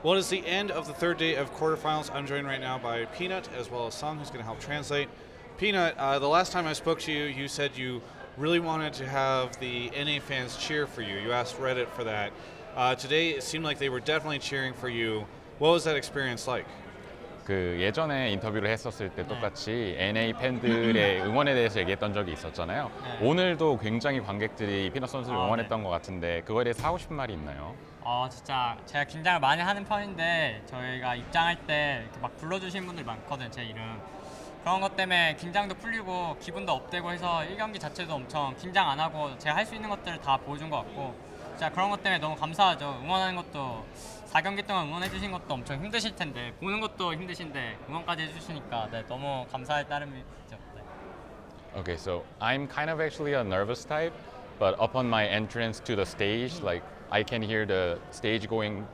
Well, it is the end of the third day of quarterfinals. I'm joined right now by Peanut as well as Sung, who's going to help translate. Peanut, the last time I spoke to you, you said you really wanted to have the NA fans cheer for you. You asked Reddit for that. Today, it seemed like they were definitely cheering for you. What was that experience like? 그 예전에 인터뷰를 했었을 때 똑같이 NA 팬들의 응원에 대해서 얘기했던 적이 있었잖아요. 오늘도 굉장히 관객들이 피넛 선수를 응원했던 것 같은데 그거에 대해서 하고 싶은 말이 있나요? 진짜 제가 긴장을 많이 하는 편인데 저희가 입장할 때 이렇게 막 불러주신 분들이 많거든, 제 이름. 그런 것 때문에 긴장도 풀리고 기분도 업되고 해서 1경기 자체도 엄청 긴장 안 하고 제가 할 수 있는 것들을 다 보여준 것 같고 진짜 그런 것 때문에 너무 감사하죠. 응원하는 것도 4경기 동안 응원해 주신 것도 엄청 힘드실 텐데 보는 것도 힘드신데 응원까지 해주시니까 너무 감사할 따름이죠. Okay, so I'm kind of actually a nervous type, but upon my entrance to the stage, like I can hear the stage going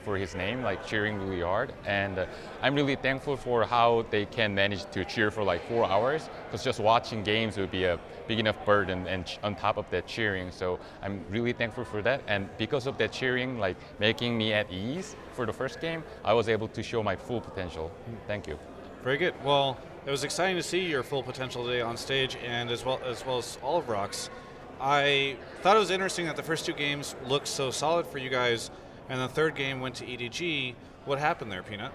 for his name, like cheering really hard, and I'm really thankful for how they can manage to cheer for like 4 hours, because just watching games would be a big enough burden, and on top of that cheering, so I'm really thankful for that, and because of that cheering, like making me at ease for the first game, I was able to show my full potential. Thank you. Very good. Well, it was exciting to see your full potential today on stage, and as well as all of ROX. I thought it was interesting that the first 2 games looked so solid for you guys, and the third game went to EDG. What happened there, Peanut?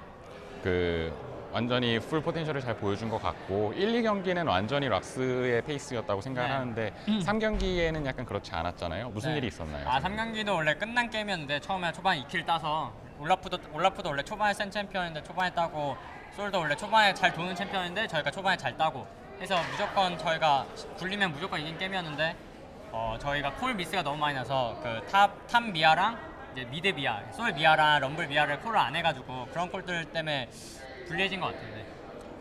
그 완전히 풀 포텐셜을 잘 보여준 것 같고 1, 2경기는 완전히 락스의 페이스였다고 생각하는데 3경기에는 약간 그렇지 않았잖아요. 무슨 일이 있었나요? 3경기도 원래 끝난 게임이었는데 처음에 초반에 2킬 따서 올라프도 원래 초반에 센 챔피언인데 초반에 따고 솔도 원래 초반에 잘 도는 챔피언인데 저희가 초반에 잘 따고 해서 무조건 저희가 굴리면 무조건 이긴 게임이었는데 저희가 콜 미스가 너무 많이 나서 그 탑 미아랑 이제 미드 미아, 솔 미아랑 럼블 미아를 콜을 안 해가지고 그런 콜들 때문에 불리해진 것 같은데.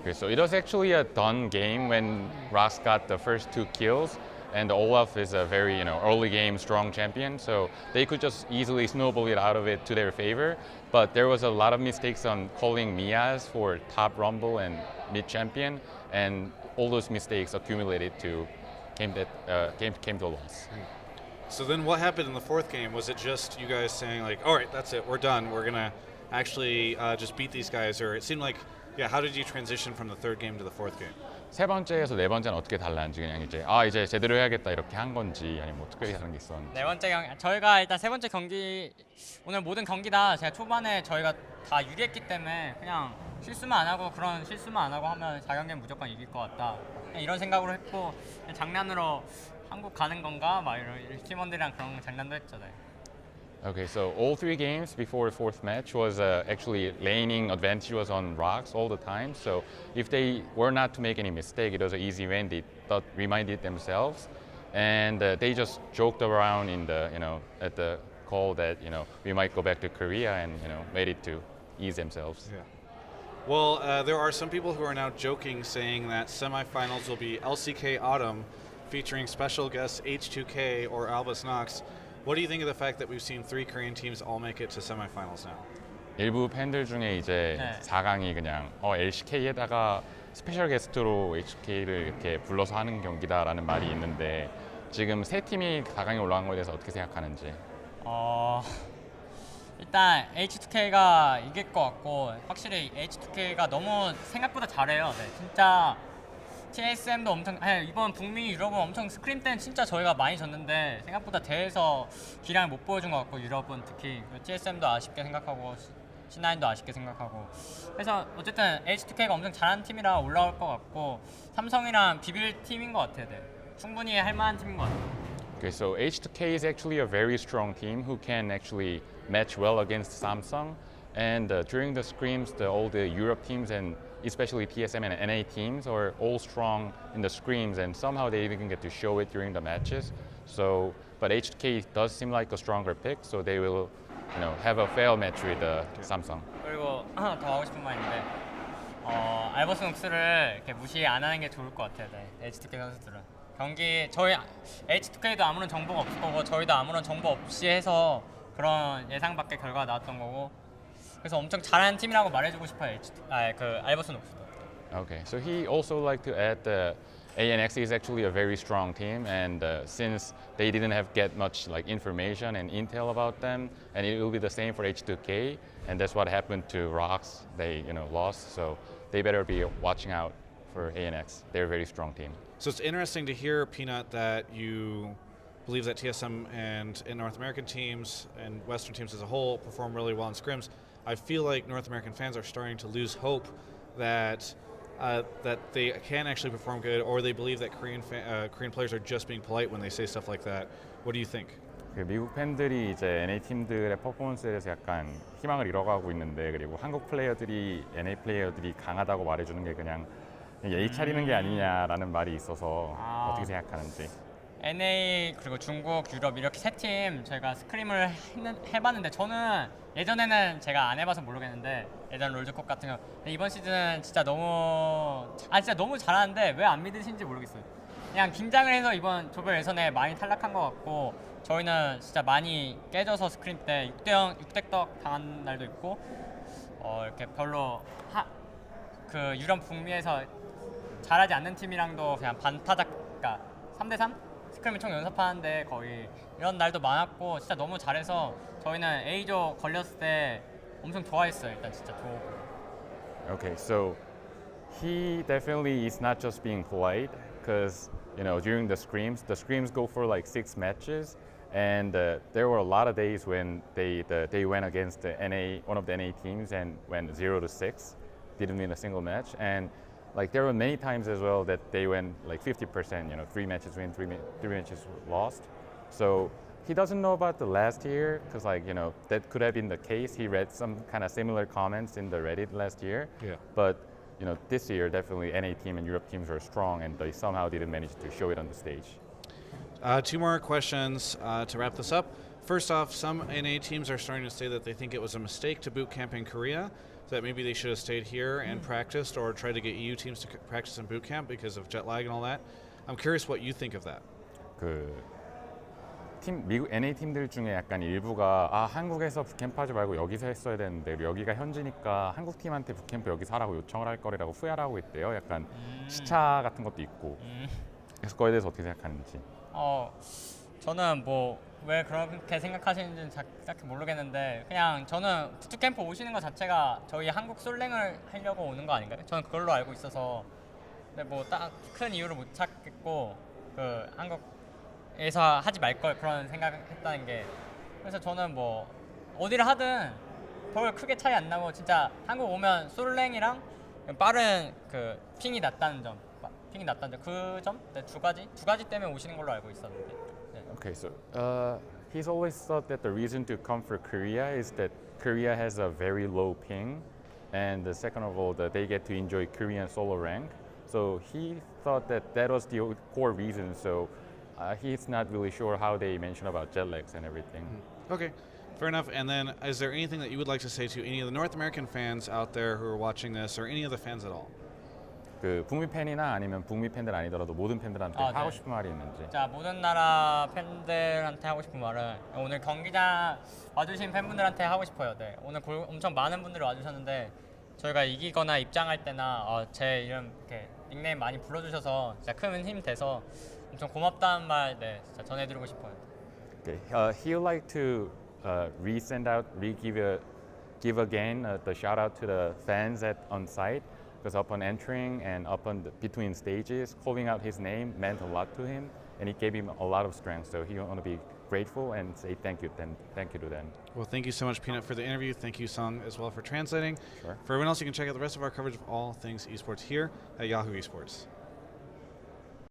Okay, so it was actually a done game when ROX got the first 2 kills, and Olaf is a very early game strong champion, so they could just easily snowball it out of it to their favor. But there was a lot of mistakes on calling Mias for top rumble and mid champion, and all those mistakes accumulated to came to a loss. So then what happened in the fourth game? Was it just you guys saying like, all right, that's it, we're done, we're going to actually just beat these guys? Or it seemed like, how did you transition from the third game to the fourth game? 세 번째에서 네 번째는 어떻게 달랐는지 그냥 이제 제대로 해야겠다 이렇게 한 건지 아니면 뭐 특별히 다른 게 있었는지. 네 번째 저희가 일단 세 번째 경기 오늘 모든 경기 다 제가 초반에 저희가 다 유리했기 때문에 그냥 실수만 안 하고 하면 4경기는 무조건 이길 것 같다. 이런 생각으로 했고 그냥 장난으로 한국 가는 건가 막 이런 팀원들이랑 그런 장난도 했죠. 네. Okay, so all 3 games before the fourth match was actually laning advantage was on ROX all the time. So if they were not to make any mistake, it was an easy win. They reminded themselves, and they just joked around in the at the call that we might go back to Korea and made it to ease themselves. Yeah. Well, there are some people who are now joking, saying that semifinals will be LCK Autumn, featuring special guests H2K or Albus Nox. What do you think of the fact that we've seen 3 Korean teams all make it to semifinals now? 일부 팬들 중에 이제 4강이 그냥 LCK에다가 스페셜 게스트로 HK를 이렇게 불러서 하는 경기다라는 말이 있는데 지금 3 팀이 4강에 올라간 거에 대해서 어떻게 생각하는지? 일단 H2K가 이길 것 같고 확실히 H2K가 너무 생각보다 잘해요. 네, 진짜 TSM도 엄청 이번 북미 유럽은 엄청 스크림 때는 진짜 저희가 많이 졌는데 생각보다 대회에서 기량을 못 보여준 것 같고 유럽은 특히 TSM도 아쉽게 생각하고 C9도 아쉽게 생각하고 그래서 어쨌든 H2K가 엄청 잘하는 팀이라 올라올 것 같고 삼성이랑 비빌 팀인 것 같아요. 네. 충분히 할 만한 팀인 것 같아요. Okay, so H2K is actually a very strong team who can actually match well against Samsung. And during the scrims, all the Europe teams and especially TSM and NA teams are all strong in the scrims, and somehow they even get to show it during the matches. So, but H2K does seem like a stronger pick, so they will, have a fair match with Samsung. 그리고 하나 더 하고 싶은 말인데, 알버스 녹스를 이렇게 무시 안 하는 게 좋을 것 같아요. 네, H2K 선수들은 경기 저희 H2K도 아무런 정보가 없을 거고 저희도 아무런 정보 없이 해서 그런 예상 밖의 결과가 나왔던 거고. 그래서 엄청 잘하는 팀이라고 말해주고 싶어요. 그 알버스 녹스도. Okay, so he also like to add that ANX is actually a very strong team, and since they didn't have get much like information and intel about them, and it will be the same for H2K, and that's what happened to ROX. They lost, so they better be watching out for ANX. They're a very strong team. So it's interesting to hear, Peanut, that you believe that TSM and North American teams and Western teams as a whole perform really well in scrims. I feel like North American fans are starting to lose hope that that they can actually perform good, or they believe that Korean players are just being polite when they say stuff like that. What do you think? 그 미국 팬들이 이제 NA 팀들의 퍼포먼스에 대해서 약간 희망을 잃어가고 있는데, 그리고 한국 플레이어들이 NA 플레이어들이 강하다고 말해주는 게 그냥 예의 차리는 게 아니냐라는 말이 있어서 어떻게 생각하는지. NA 그리고 중국, 유럽 이렇게 세 팀 저희가 스크림을 해봤는데, 저는 예전에는 제가 안 해봐서 모르겠는데 예전 롤드컵 같은 거, 근데 이번 시즌은 진짜 너무 잘하는데 왜 안 믿으신지 모르겠어요. 그냥 긴장을 해서 이번 조별 예선에 많이 탈락한 것 같고, 저희는 진짜 많이 깨져서 스크림 때 6대0, 6대0 당한 날도 있고, 이렇게 별로 그 유럽 북미에서 잘하지 않는 팀이랑도 그냥 반타작, 그러니까 3대3 스크림을 총 연습하는데 거의 이런 날도 많았고, 진짜 너무 잘해서 저희는 A조 걸렸을 때 엄청 좋아했어요. 일단 진짜 좋고. Okay, so he definitely is not just being polite, because during the scrims go for like 6 matches, and there were a lot of days when they went against the one of the NA teams and went 0-6, didn't win a single match, and like there were many times as well that they went like 50%, 3 matches win, 3 matches lost. So he doesn't know about the last year, because that could have been the case. He read some kind of similar comments in the Reddit last year. Yeah. But this year definitely NA team and Europe teams are strong, and they somehow didn't manage to show it on the stage. 2 more questions to wrap this up. First off, some NA teams are starting to say that they think it was a mistake to boot camp in Korea, that maybe they should have stayed here and practiced, or tried to get EU teams to practice in boot camp because of jet lag and all that. I'm curious what you think of that. 미국 NA 팀들 중에 약간 일부가 한국에서 북캠프하지 말고 여기서 했어야 되는데, 여기가 현지니까 한국 팀한테 북캠프 여기서 하라고 요청을 할 거라고 후회를 하고 있대요. 약간 시차 같은 것도 있고. 그래서 그거에 대해서 어떻게 생각하는지. 저는 왜 그렇게 생각하시는지는 딱히 모르겠는데, 그냥 저는 부트캠프 오시는 것 자체가 저희 한국 솔랭을 하려고 오는 거 아닌가요? 저는 그걸로 알고 있어서, 근데 딱 큰 이유를 못 찾겠고, 한국에서 하지 말 걸 그런 생각했다는 게, 그래서 저는 어디를 하든 별 크게 차이 안 나고, 진짜 한국 오면 솔랭이랑 빠른 핑이 낮다는 점, 네, 두 가지 때문에 오시는 걸로 알고 있었는데. 네. Okay, so he's always thought that the reason to come for Korea is that Korea has a very low ping, and the second of all, that they get to enjoy Korean solo rank. So he thought that was the core reason. So he's not really sure how they mention about jet lags and everything. Okay, fair enough. And then, is there anything that you would like to say to any of the North American fans out there who are watching this, or any of the fans at all? 북미 팬이나 아니면 북미 팬들 아니더라도 모든 팬들한테 하고 싶은 말이 있는지. 자, 모든 나라 팬들한테 하고 싶은 말은, 오늘 경기장 와주신 팬분들한테 하고 싶어요. 네, 오늘 엄청 많은 분들이 와주셨는데, 저희가 이기거나 입장할 때나 제 이름 이렇게 닉네임 많이 불러주셔서 진짜 큰 힘이 돼서 엄청 고맙다는 말, 네, 진짜 전해드리고 싶어요. Okay, he would like to give again the shout out to the fans on site. Because upon entering and between stages, calling out his name meant a lot to him, and it gave him a lot of strength. So he want to be grateful and say thank you to them. Well, thank you so much, Peanut, for the interview. Thank you, Sung, as well, for translating. Sure. For everyone else, you can check out the rest of our coverage of all things esports here at Yahoo Esports.